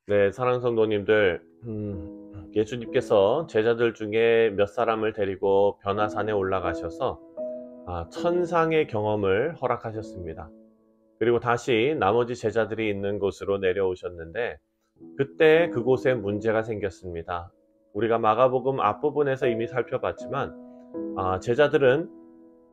네, 사랑하는 성도님들, 예수님께서 제자들 중에 몇 사람을 데리고 변화산에 올라가셔서 천상의 경험을 허락하셨습니다. 그리고 다시 나머지 제자들이 있는 곳으로 내려오셨는데, 그때 그곳에 문제가 생겼습니다. 우리가 마가복음 앞부분에서 이미 살펴봤지만, 제자들은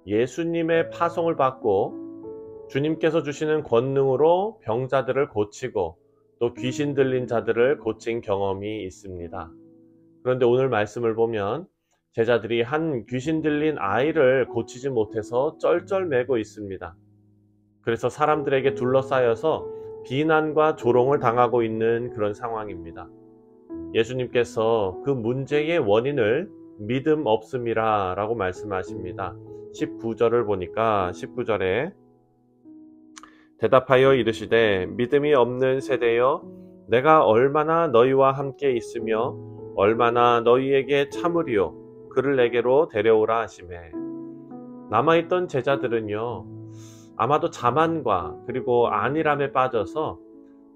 예수님의 파송을 받고 주님께서 주시는 권능으로 병자들을 고치고 또 귀신 들린 자들을 고친 경험이 있습니다. 그런데 오늘 말씀을 보면 제자들이 한 귀신 들린 아이를 고치지 못해서 쩔쩔매고 있습니다. 그래서 사람들에게 둘러싸여서 비난과 조롱을 당하고 있는 그런 상황입니다. 예수님께서 그 문제의 원인을 믿음 없음이라 라고 말씀하십니다. 19절을 보니까 19절에 대답하여 이르시되 믿음이 없는 세대여 내가 얼마나 너희와 함께 있으며 얼마나 너희에게 참으리요 그를 내게로 데려오라 하시매. 남아있던 제자들은요, 아마도 자만과 그리고 안일함에 빠져서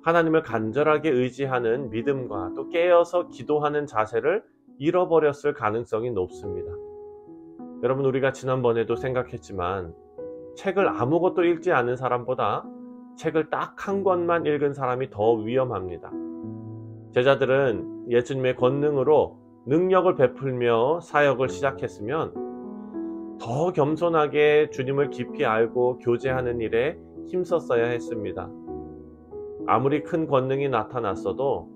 하나님을 간절하게 의지하는 믿음과 또 깨어서 기도하는 자세를 잃어버렸을 가능성이 높습니다. 여러분, 우리가 지난번에도 생각했지만 책을 아무것도 읽지 않은 사람보다 책을 딱 한 권만 읽은 사람이 더 위험합니다. 제자들은 예수님의 권능으로 능력을 베풀며 사역을 시작했으면 더 겸손하게 주님을 깊이 알고 교제하는 일에 힘썼어야 했습니다. 아무리 큰 권능이 나타났어도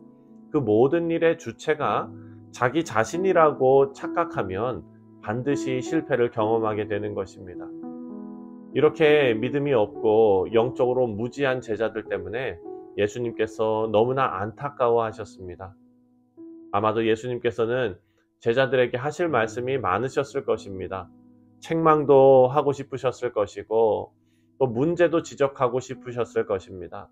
그 모든 일의 주체가 자기 자신이라고 착각하면 반드시 실패를 경험하게 되는 것입니다. 이렇게 믿음이 없고 영적으로 무지한 제자들 때문에 예수님께서 너무나 안타까워 하셨습니다. 아마도 예수님께서는 제자들에게 하실 말씀이 많으셨을 것입니다. 책망도 하고 싶으셨을 것이고 또 문제도 지적하고 싶으셨을 것입니다.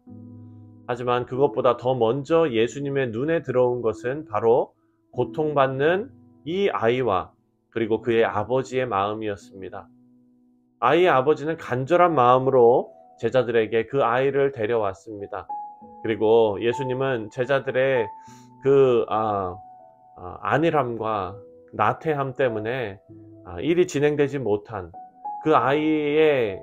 하지만 그것보다 더 먼저 예수님의 눈에 들어온 것은 바로 고통받는 이 아이와 그리고 그의 아버지의 마음이었습니다. 아이의 아버지는 간절한 마음으로 제자들에게 그 아이를 데려왔습니다. 그리고 예수님은 제자들의 그 안일함과 나태함 때문에 일이 진행되지 못한 그 아이를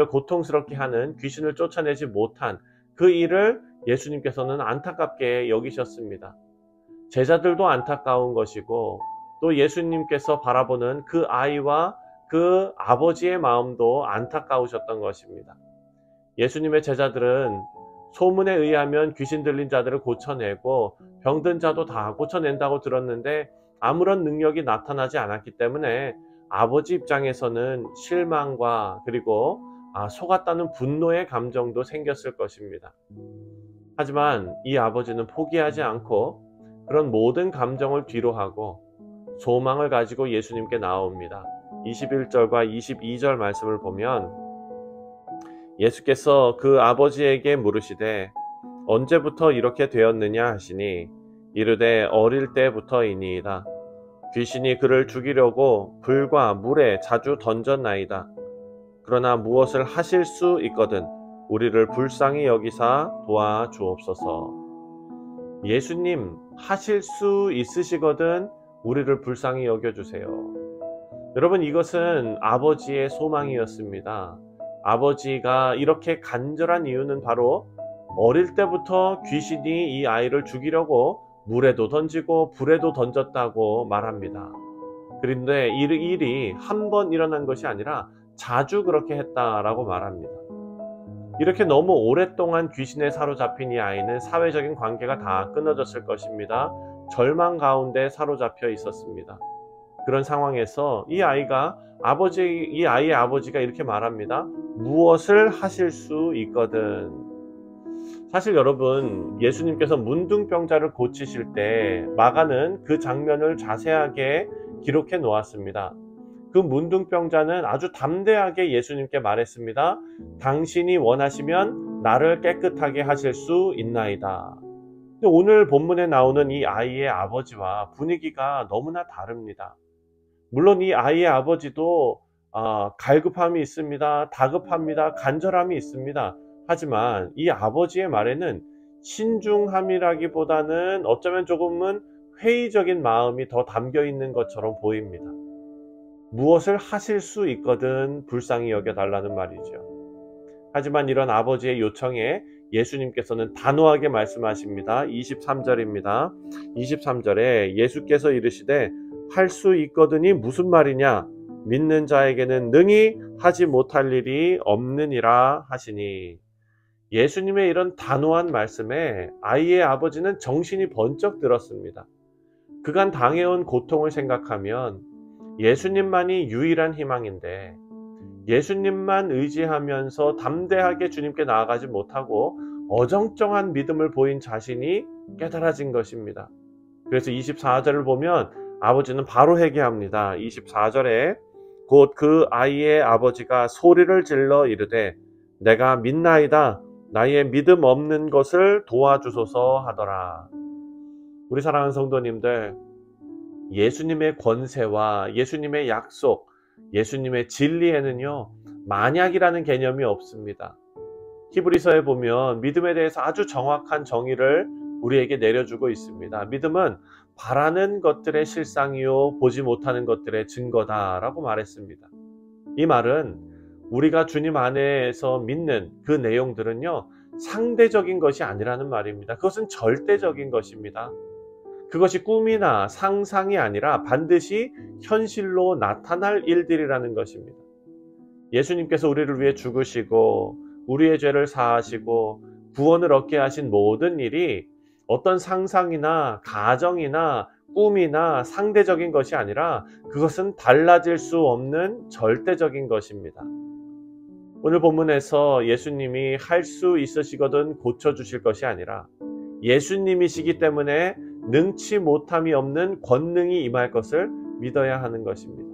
고통스럽게 하는 귀신을 쫓아내지 못한 그 일을 예수님께서는 안타깝게 여기셨습니다. 제자들도 안타까운 것이고 또 예수님께서 바라보는 그 아이와 그 아버지의 마음도 안타까우셨던 것입니다. 예수님의 제자들은 소문에 의하면 귀신 들린 자들을 고쳐내고 병든 자도 다 고쳐낸다고 들었는데 아무런 능력이 나타나지 않았기 때문에 아버지 입장에서는 실망과 그리고 속았다는 분노의 감정도 생겼을 것입니다. 하지만 이 아버지는 포기하지 않고 그런 모든 감정을 뒤로하고 소망을 가지고 예수님께 나옵니다. 21절과 22절 말씀을 보면 예수께서 그 아버지에게 물으시되 언제부터 이렇게 되었느냐 하시니 이르되 어릴 때부터이니이다. 귀신이 그를 죽이려고 불과 물에 자주 던졌나이다. 그러나 무엇을 하실 수 있거든 우리를 불쌍히 여기사 도와주옵소서. 예수님 하실 수 있으시거든 우리를 불쌍히 여겨주세요. 여러분, 이것은 아버지의 소망이었습니다. 아버지가 이렇게 간절한 이유는 바로 어릴 때부터 귀신이 이 아이를 죽이려고 물에도 던지고 불에도 던졌다고 말합니다. 그런데 이 일이 한 번 일어난 것이 아니라 자주 그렇게 했다라고 말합니다. 이렇게 너무 오랫동안 귀신에 사로잡힌 이 아이는 사회적인 관계가 다 끊어졌을 것입니다. 절망 가운데 사로잡혀 있었습니다. 그런 상황에서 이 아이의 아버지가 이렇게 말합니다. 무엇을 하실 수 있거든. 사실 여러분, 예수님께서 문둥병자를 고치실 때 마가는 그 장면을 자세하게 기록해 놓았습니다. 그 문둥병자는 아주 담대하게 예수님께 말했습니다. 당신이 원하시면 나를 깨끗하게 하실 수 있나이다. 근데 오늘 본문에 나오는 이 아이의 아버지와 분위기가 너무나 다릅니다. 물론 이 아이의 아버지도 갈급함이 있습니다. 다급합니다. 간절함이 있습니다. 하지만 이 아버지의 말에는 신중함이라기보다는 어쩌면 조금은 회의적인 마음이 더 담겨 있는 것처럼 보입니다. 무엇을 하실 수 있거든 불쌍히 여겨달라는 말이죠. 하지만 이런 아버지의 요청에 예수님께서는 단호하게 말씀하십니다. 23절입니다. 23절에 예수께서 이르시되 할 수 있거든이 무슨 말이냐? 믿는 자에게는 능히 하지 못할 일이 없느니라 하시니, 예수님의 이런 단호한 말씀에 아이의 아버지는 정신이 번쩍 들었습니다. 그간 당해온 고통을 생각하면 예수님만이 유일한 희망인데 예수님만 의지하면서 담대하게 주님께 나아가지 못하고 어정쩡한 믿음을 보인 자신이 깨달아진 것입니다. 그래서 24절을 보면 아버지는 바로 회개합니다. 24절에 곧 그 아이의 아버지가 소리를 질러 이르되 내가 믿나이다. 나의 믿음 없는 것을 도와주소서 하더라. 우리 사랑하는 성도님들, 예수님의 권세와 예수님의 약속, 예수님의 진리에는요, 만약이라는 개념이 없습니다. 히브리서에 보면 믿음에 대해서 아주 정확한 정의를 우리에게 내려주고 있습니다. 믿음은 바라는 것들의 실상이요 보지 못하는 것들의 증거다라고 말했습니다. 이 말은 우리가 주님 안에서 믿는 그 내용들은요, 상대적인 것이 아니라는 말입니다. 그것은 절대적인 것입니다. 그것이 꿈이나 상상이 아니라 반드시 현실로 나타날 일들이라는 것입니다. 예수님께서 우리를 위해 죽으시고 우리의 죄를 사하시고 구원을 얻게 하신 모든 일이 어떤 상상이나 가정이나 꿈이나 상대적인 것이 아니라 그것은 달라질 수 없는 절대적인 것입니다. 오늘 본문에서 예수님이 할 수 있으시거든 고쳐주실 것이 아니라 예수님이시기 때문에 능치 못함이 없는 권능이 임할 것을 믿어야 하는 것입니다.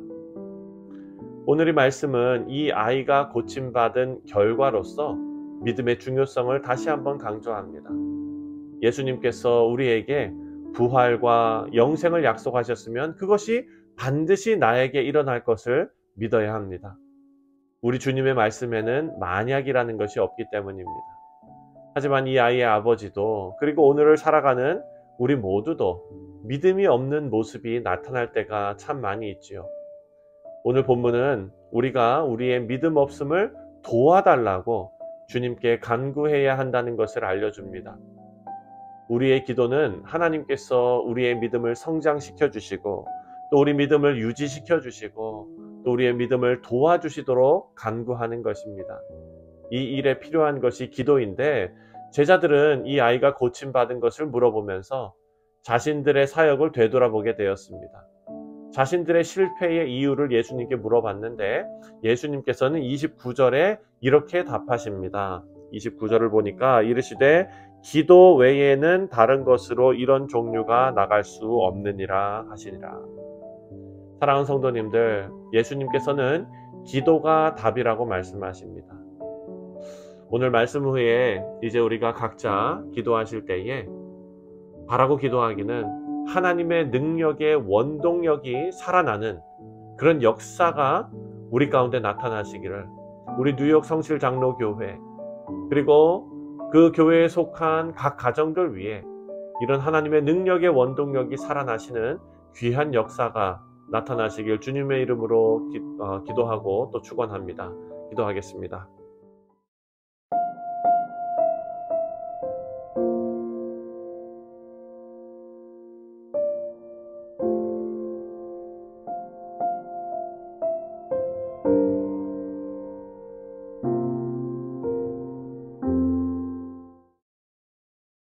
오늘의 말씀은 이 아이가 고침받은 결과로서 믿음의 중요성을 다시 한번 강조합니다. 예수님께서 우리에게 부활과 영생을 약속하셨으면 그것이 반드시 나에게 일어날 것을 믿어야 합니다. 우리 주님의 말씀에는 만약이라는 것이 없기 때문입니다. 하지만 이 아이의 아버지도 그리고 오늘을 살아가는 우리 모두도 믿음이 없는 모습이 나타날 때가 참 많이 있지요. 오늘 본문은 우리가 우리의 믿음 없음을 도와달라고 주님께 간구해야 한다는 것을 알려줍니다. 우리의 기도는 하나님께서 우리의 믿음을 성장시켜 주시고 또 우리 믿음을 유지시켜 주시고 또 우리의 믿음을 도와주시도록 간구하는 것입니다. 이 일에 필요한 것이 기도인데 제자들은 이 아이가 고침받은 것을 물어보면서 자신들의 사역을 되돌아보게 되었습니다. 자신들의 실패의 이유를 예수님께 물어봤는데 예수님께서는 29절에 이렇게 답하십니다. 29절을 보니까 이르시되 기도 외에는 다른 것으로 이런 종류가 나갈 수 없느니라 하시니라. 사랑하는 성도님들, 예수님께서는 기도가 답이라고 말씀하십니다. 오늘 말씀 후에 이제 우리가 각자 기도하실 때에 바라고 기도하기는 하나님의 능력의 원동력이 살아나는 그런 역사가 우리 가운데 나타나시기를, 우리 뉴욕 성실 장로교회 그리고 그 교회에 속한 각 가정들 위해 이런 하나님의 능력의 원동력이 살아나시는 귀한 역사가 나타나시길 주님의 이름으로 기도하고 또 축원합니다. 기도하겠습니다.